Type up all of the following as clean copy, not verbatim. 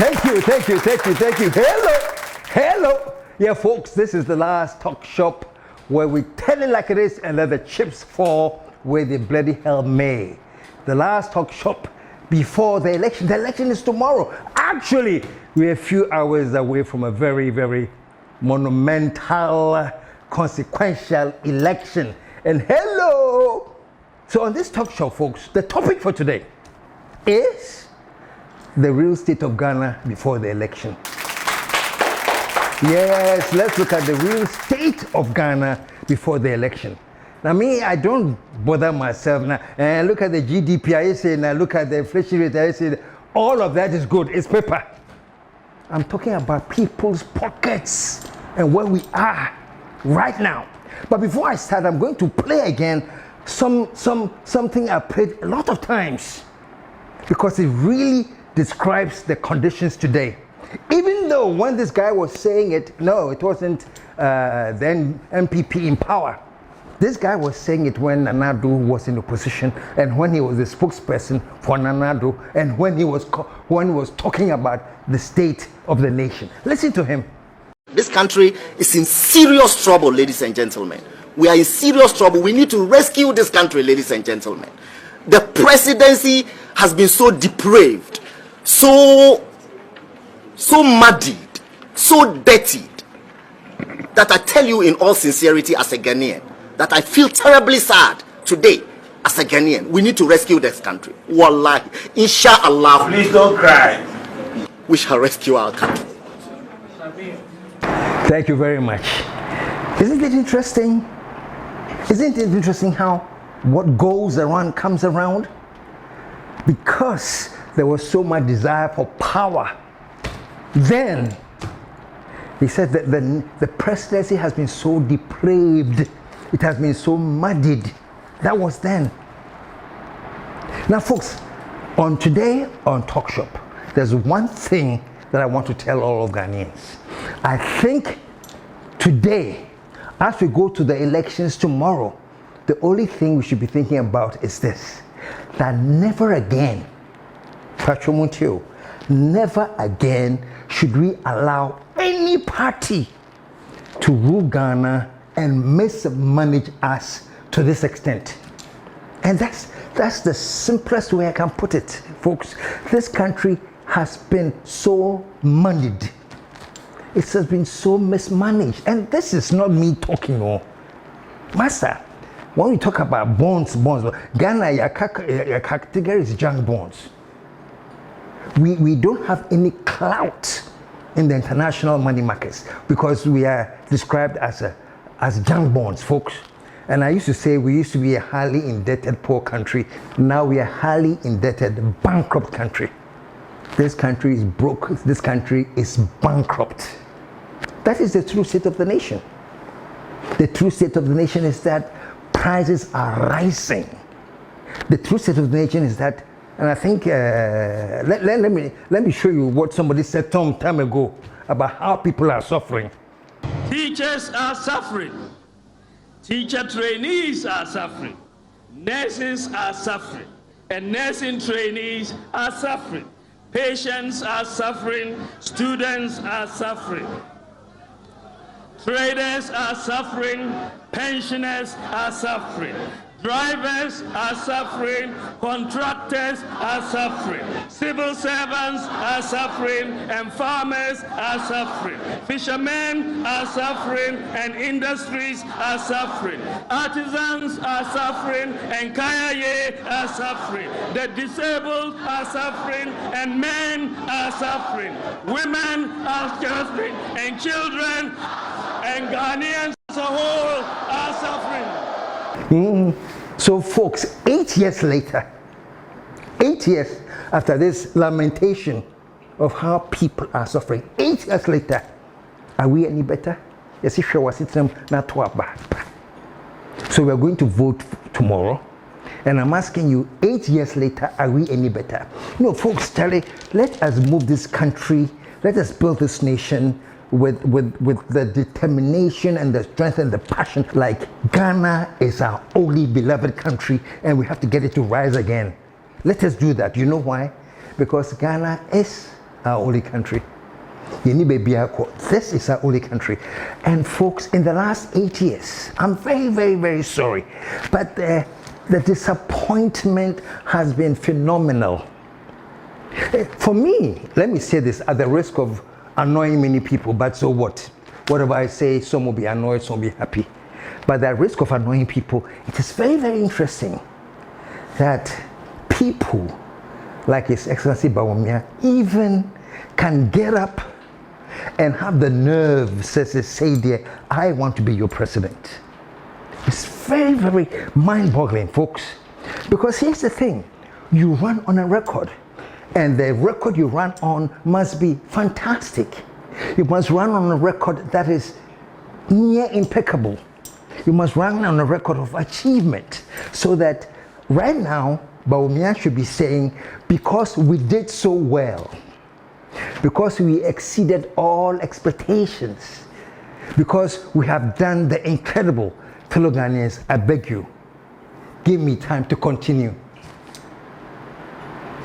Thank you. Hello. Yeah, folks, this is the last talk shop where we tell it like it is and let the chips fall where the bloody hell may. The last talk shop before the election. The election is tomorrow. Actually, we're a few hours away from a very, very monumental, consequential election. And hello! So on this talk show, folks, the topic for today is the real state of Ghana before the election. Yes, let's look at the real state of Ghana before the election. Now, me, I don't bother myself now. And look at the GDP, I say, now look at the inflation rate, I say, all of that is good, it's paper. I'm talking about people's pockets and where we are right now. But before I start, I'm going to play again something I played a lot of times because it really describes the conditions today. Even though when this guy was saying it, no, it wasn't then MPP in power. This guy was saying it when Nana Addo was in opposition and when he was the spokesperson for Nana Addo and when he was talking about the state of the nation. Listen to him. This country is in serious trouble, ladies and gentlemen. We are in serious trouble. We need to rescue this country, ladies and gentlemen. The presidency has been so depraved, so muddied, so dirtied, that I tell you in all sincerity as a Ghanaian, that I feel terribly sad today as a Ghanaian. We need to rescue this country. Wallahi, inshallah. Please don't cry. We shall rescue our country. Thank you very much. Isn't it interesting? Isn't it interesting how what goes around comes around? Because there was so much desire for power. Then, he said that the presidency has been so depraved. It has been so muddied. That was then. Now, folks, on today on Talk Shop, there's one thing that I want to tell all of Ghanaians. I think today, as we go to the elections tomorrow, the only thing we should be thinking about is this: that never again, Patromontio, never again should we allow any party to rule Ghana and mismanage us to this extent. And that's the simplest way I can put it, folks. This country has been so muddied. It has been so mismanaged. And this is not me talking, no. Master, when we talk about bonds, Ghana, your category is junk bonds. We don't have any clout in the international money markets because we are described as junk bonds, folks. And I used to say we used to be a highly indebted poor country. Now we are highly indebted bankrupt country. This country is broke. This country is bankrupt. That is the true state of the nation. The true state of the nation is that prices are rising. The true state of the nation is that, and I think let me show you what somebody said some time ago about how people are suffering. Teachers are suffering. Teacher trainees are suffering. Nurses are suffering. And nursing trainees are suffering. Patients are suffering. Students are suffering. Traders are suffering. Pensioners are suffering. Drivers are suffering, contractors are suffering, civil servants are suffering, and farmers are suffering. Fishermen are suffering, and industries are suffering. Artisans are suffering, and kayaye are suffering. The disabled are suffering, and men are suffering. Women are suffering, and children and Ghanaians as a whole are suffering. So folks, 8 years later, 8 years after this lamentation of how people are suffering, 8 years later, are we any better? Yes, if was it not to our. So we're going to vote tomorrow, and I'm asking you, 8 years later, are we any better? No, folks, Charlie, let us move this country, let us build this nation with the determination and the strength and the passion. Like Ghana is our only beloved country and we have to get it to rise again. Let us do that. You know why? Because Ghana is our only country. This is our only country. And folks, in the last 8 years, I'm very, very, very sorry, but the disappointment has been phenomenal. For me, let me say this at the risk of annoying many people, but so what? Whatever I say, some will be annoyed, some will be happy. But at the risk of annoying people, it is very, very interesting that people like His Excellency Bawumia even can get up and have the nerve, say there, I want to be your president. It's very, very mind-boggling, folks. Because here's the thing, you run on a record, and the record you run on must be fantastic. You must run on a record that is near impeccable. You must run on a record of achievement, so that right now, Bawumia should be saying, because we did so well, because we exceeded all expectations, because we have done the incredible, fellow Ghanaians, I beg you, give me time to continue.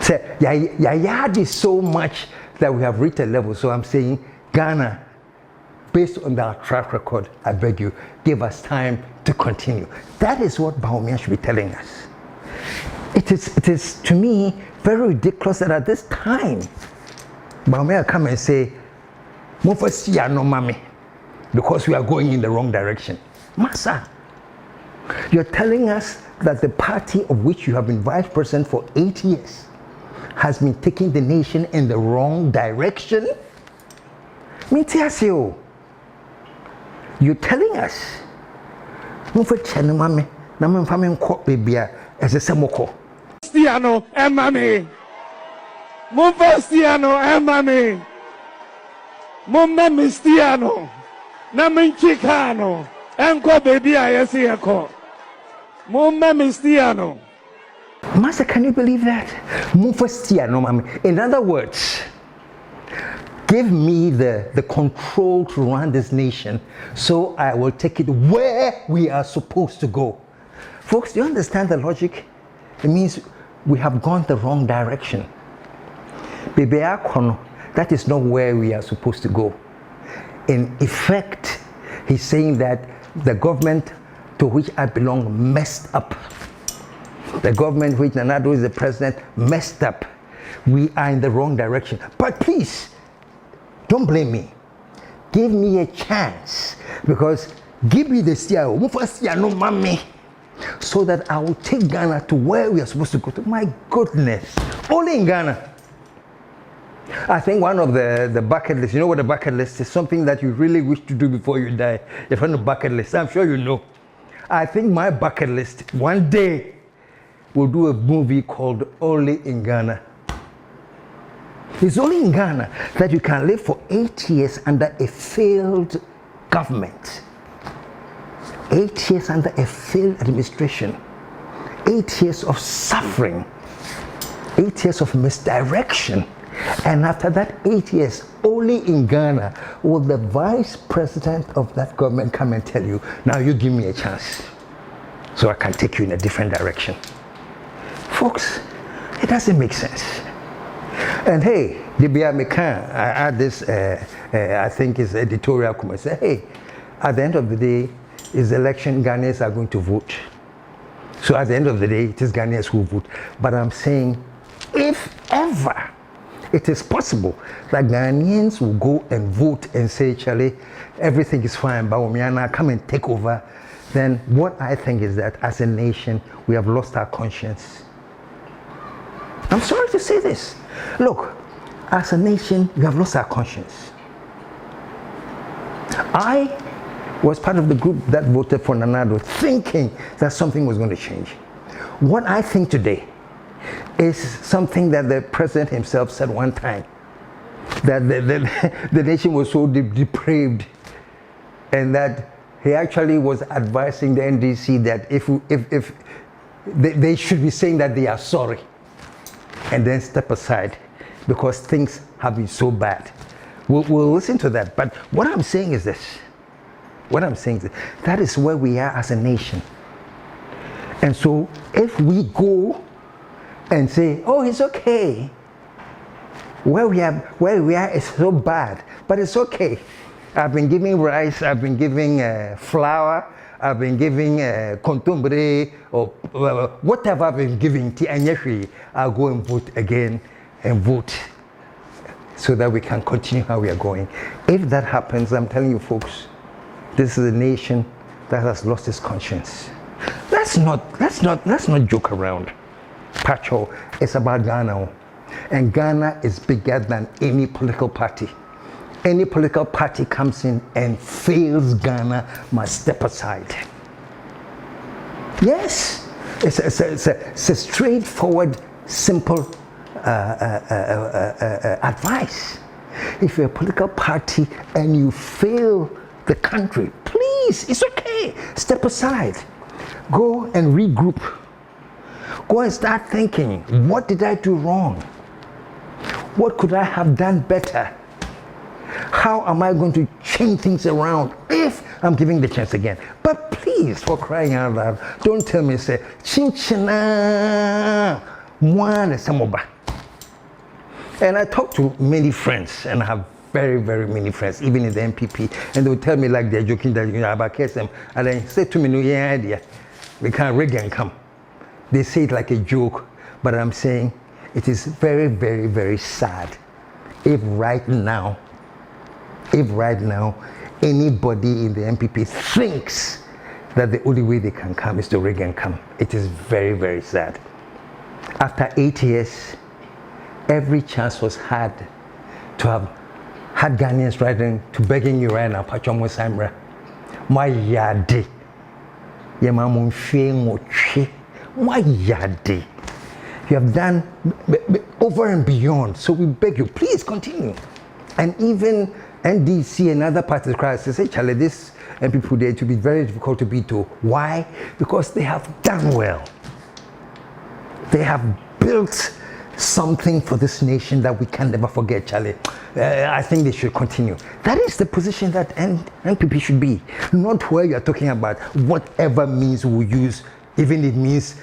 Say, Yaya did so much that we have reached a level, so I'm saying, Ghana, based on our track record, I beg you, give us time to continue. That is what Bawumia should be telling us. It is to me very ridiculous that at this time, Bawumia come and say, no mami, because we are going in the wrong direction. Massa, you're telling us that the party of which you have been vice president for 8 years has been taking the nation in the wrong direction? You're telling us, Cristiano and Mami. Cristiano and Mami. Cristiano. Namin Chicano. Enko baby I see a call. Cristiano. Master, can you believe that? In other words, give me the control to run this nation, so I will take it where we are supposed to go. Folks, do you understand the logic? It means we have gone the wrong direction. That is not where we are supposed to go. In effect, he's saying that the government to which I belong messed up. The government which Nanado is the president messed up. We are in the wrong direction. But please, don't blame me. Give me a chance, because give me the steer, so that I will take Ghana to where we are supposed to go to. My goodness, only in Ghana. I think one of the bucket lists, you know what a bucket list is? Something that you really wish to do before you die. If on a bucket list, I'm sure you know. I think my bucket list, one day, will do a movie called Only in Ghana. It's only in Ghana that you can live for 8 years under a failed government. 8 years under a failed administration. 8 years of suffering. 8 years of misdirection. And after that 8 years, only in Ghana will the vice president of that government come and tell you, now you give me a chance so I can take you in a different direction. Folks, it doesn't make sense. And hey, I add this, I think it's editorial comment. Say, hey, at the end of the day, is the election, Ghanaians are going to vote. So at the end of the day, it is Ghanaians who vote. But I'm saying, if ever it is possible that Ghanaians will go and vote and say, Charlie, everything is fine, Bawumia, come and take over, then what I think is that as a nation, we have lost our conscience. I'm sorry to say this. Look, as a nation, we have lost our conscience. I was part of the group that voted for Nanado, thinking that something was going to change. What I think today is something that the president himself said one time, that the nation was so depraved, and that he actually was advising the NDC that if they should be saying that they are sorry, and then step aside, because things have been so bad. We'll listen to that. But what I'm saying is this. That is where we are as a nation. And so if we go and say, oh, it's okay, Where we are is so bad, but it's okay. I've been giving rice, I've been giving flour, I've been giving contumbre, or whatever I've been giving. I'll go and vote again and vote so that we can continue how we are going. If that happens, I'm telling you folks, this is a nation that has lost its conscience. Let's not joke around. Pacho, it's about Ghana. And Ghana is bigger than any political party. Any political party comes in and fails Ghana must step aside. Yes, it's a straightforward, simple advice. If you're a political party and you fail the country, please, it's okay, step aside. Go and regroup. Go and start thinking, what did I do wrong? What could I have done better? How am I going to change things around if I'm giving the chance again? But please, for crying out loud, don't tell me, say, chinchina, mwana samoba. And I talk to many friends, and I have very, very many friends, even in the MPP, and they will tell me like they're joking that about KSM, and they say to me, no, yeah, idea, we can't rig and come. They say it like a joke, but I'm saying it is very, very, very sad if right now anybody in the MPP thinks that the only way they can come is to rig and come. It is very, very sad. After 8 years, every chance was had to have had Ghanaians writing to begging you right now, Pachomo Samra, my yadi, Yamamun Fee, my yadi. You have done over and beyond, so we beg you, please continue. And even NDC and other parties cry, say, Charlie, this and people there to be very difficult to beat to. Why? Because they have done well. They have built something for this nation that we can never forget, Charlie. I think they should continue. That is the position that NPP should be. Not where you are talking about whatever means we will use, even if it means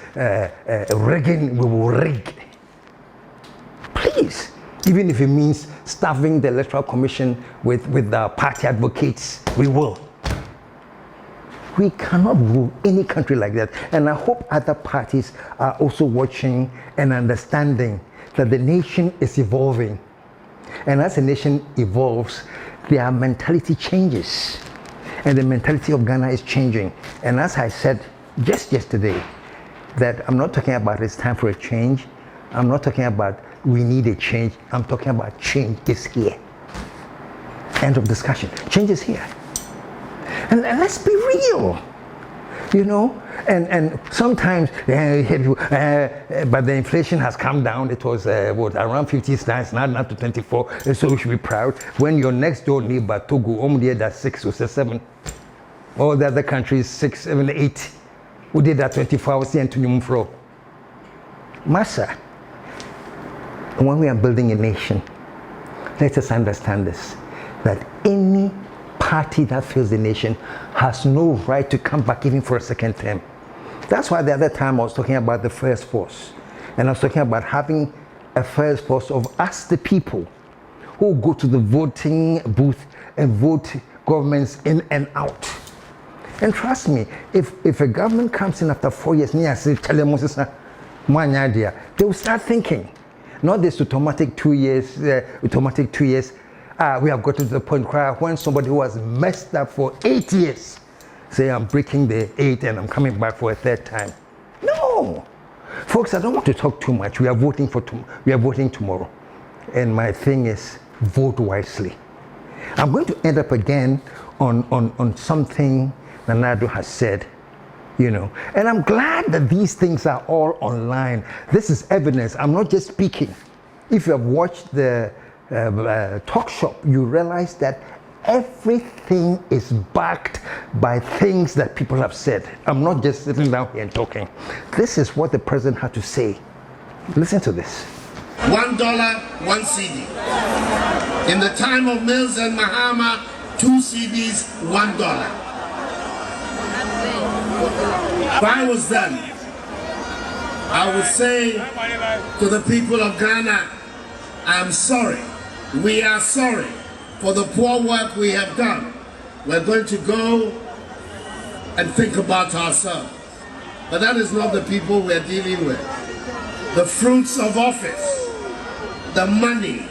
rigging, we will rig. Please. Even if it means staffing the Electoral Commission with the party advocates, we will. We cannot rule any country like that. And I hope other parties are also watching and understanding that the nation is evolving. And as a nation evolves, their mentality changes. And the mentality of Ghana is changing. And as I said just yesterday, that I'm not talking about it's time for a change. I'm not talking about we need a change. I'm talking about change is here. End of discussion. Change is here. And let's be real, you know. And sometimes, but the inflation has come down. It was around 50 cents, now to 24. So we should be proud. When your next door neighbor Togo, that's 6 or 7. All the other countries 6, 7, 8. We did that 24 hours into Numfro. Massa. When we are building a nation, let us understand this, that any party that fails the nation has no right to come back even for a second term. That's why the other time I was talking about the first force. And I was talking about having a first force of us, the people, who go to the voting booth and vote governments in and out. And trust me, if a government comes in after 4 years, they will start thinking. Not this automatic 2 years, we have got to the point where when somebody who has messed up for 8 years, say I'm breaking the 8 and I'm coming back for a third time. No! Folks, I don't want to talk too much. We are voting tomorrow. And my thing is, vote wisely. I'm going to end up again on something Nanado has said. You know, and I'm glad that these things are all online. This is evidence. I'm not just speaking. If you have watched the talk shop, you realize that everything is backed by things that people have said. I'm not just sitting down here and talking. This is what the president had to say. Listen to this. $1, 1 CD. In the time of Mills and Mahama, 2 CDs, $1. If I was them, I would say to the people of Ghana, I'm sorry. We are sorry for the poor work we have done. We're going to go and think about ourselves. But that is not the people we're dealing with. The fruits of office, the money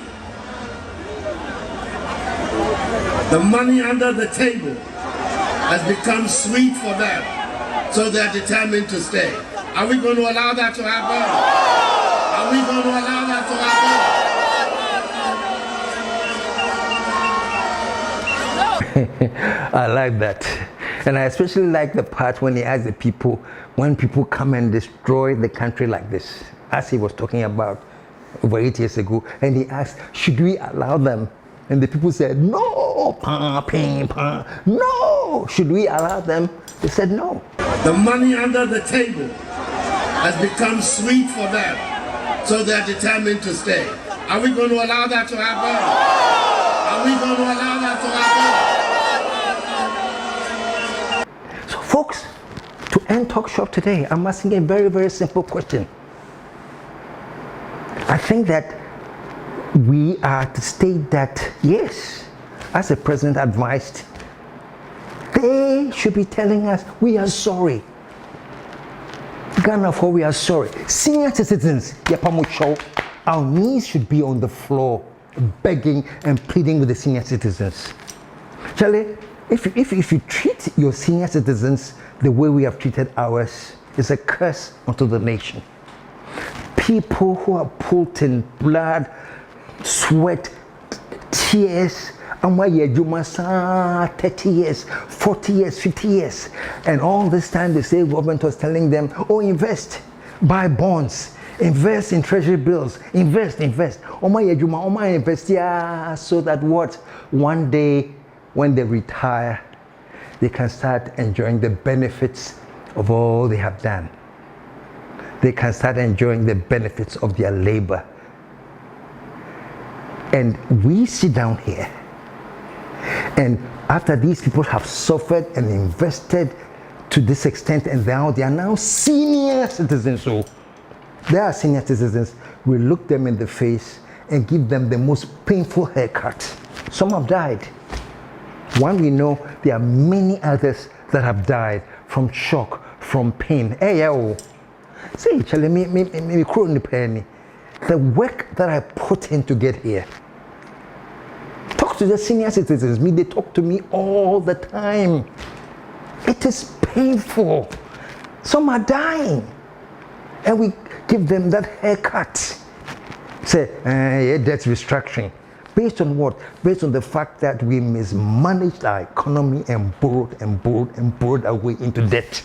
under the table has become sweet for them, so they're determined to stay. Are we going to allow that to happen? Are we going to allow that to happen? I like that. And I especially like the part when he asked the people, when people come and destroy the country like this, as he was talking about over 8 years ago, and he asked, should we allow them? And the people said, no, no, should we allow them? They said no. The money under the table has become sweet for them, so they're determined to stay. Are we going to allow that to happen? Are we going to allow that to happen? So folks, to end Talk Shop today, I'm asking a very, very simple question. I think that we are to state that, yes, as the president advised, they should be telling us, we are sorry. Ghana, for we are sorry. Senior citizens, our knees should be on the floor, begging and pleading with the senior citizens. Charlie, if you treat your senior citizens the way we have treated ours, it's a curse unto the nation. People who are pulled in blood, sweat, tears, 30 years, 40 years, 50 years. And all this time the state government was telling them, oh, invest, buy bonds, invest in treasury bills, invest. Invest, so that what? One day when they retire, they can start enjoying the benefits of all they have done. They can start enjoying the benefits of their labor. And we sit down here, and after these people have suffered and invested to this extent, and now they are now senior citizens. So they are senior citizens. We look them in the face and give them the most painful haircut. Some have died. One we know, there are many others that have died from shock, from pain. Hey, yo. Say, Charlie, me, the work that I put in to get here. Talk to the senior citizens. They talk to me all the time. It is painful. Some are dying. And we give them that haircut. Say, that's restructuring. Based on what? Based on the fact that we mismanaged our economy and borrowed our way into debt.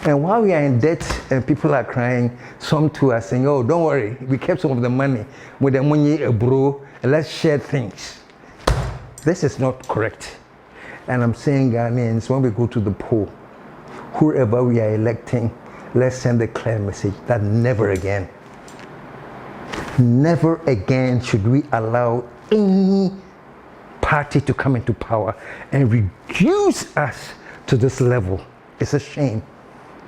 And while we are in debt and people are crying, some too are saying, oh, don't worry, we kept some of the money. With the money, bro, let's share things. This is not correct. And I'm saying, Ghanaians, when we go to the poll, whoever we are electing, let's send a clear message that never again should we allow any party to come into power and reduce us to this level. It's a shame.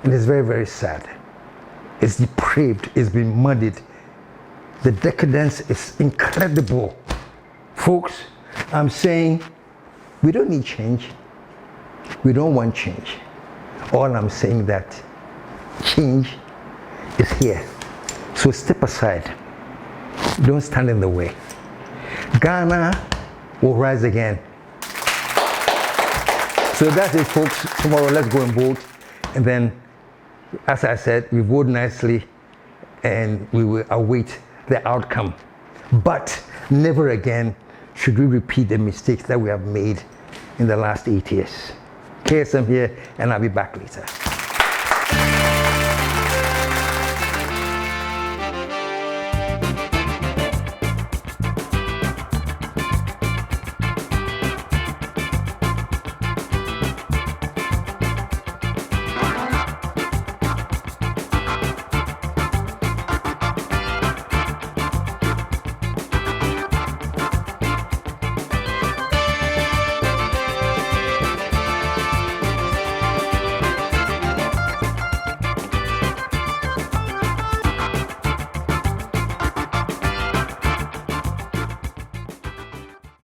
And it's very, very sad. It's depraved. It's been muddied. The decadence is incredible. Folks, I'm saying we don't need change. We don't want change. All I'm saying that change is here. So step aside. Don't stand in the way. Ghana will rise again. So that's it, folks. Tomorrow, let's go and vote. And then, as I said, we vote nicely and we will await the outcome. But never again should we repeat the mistakes that we have made in the last 8 years. KSM here, and I'll be back later.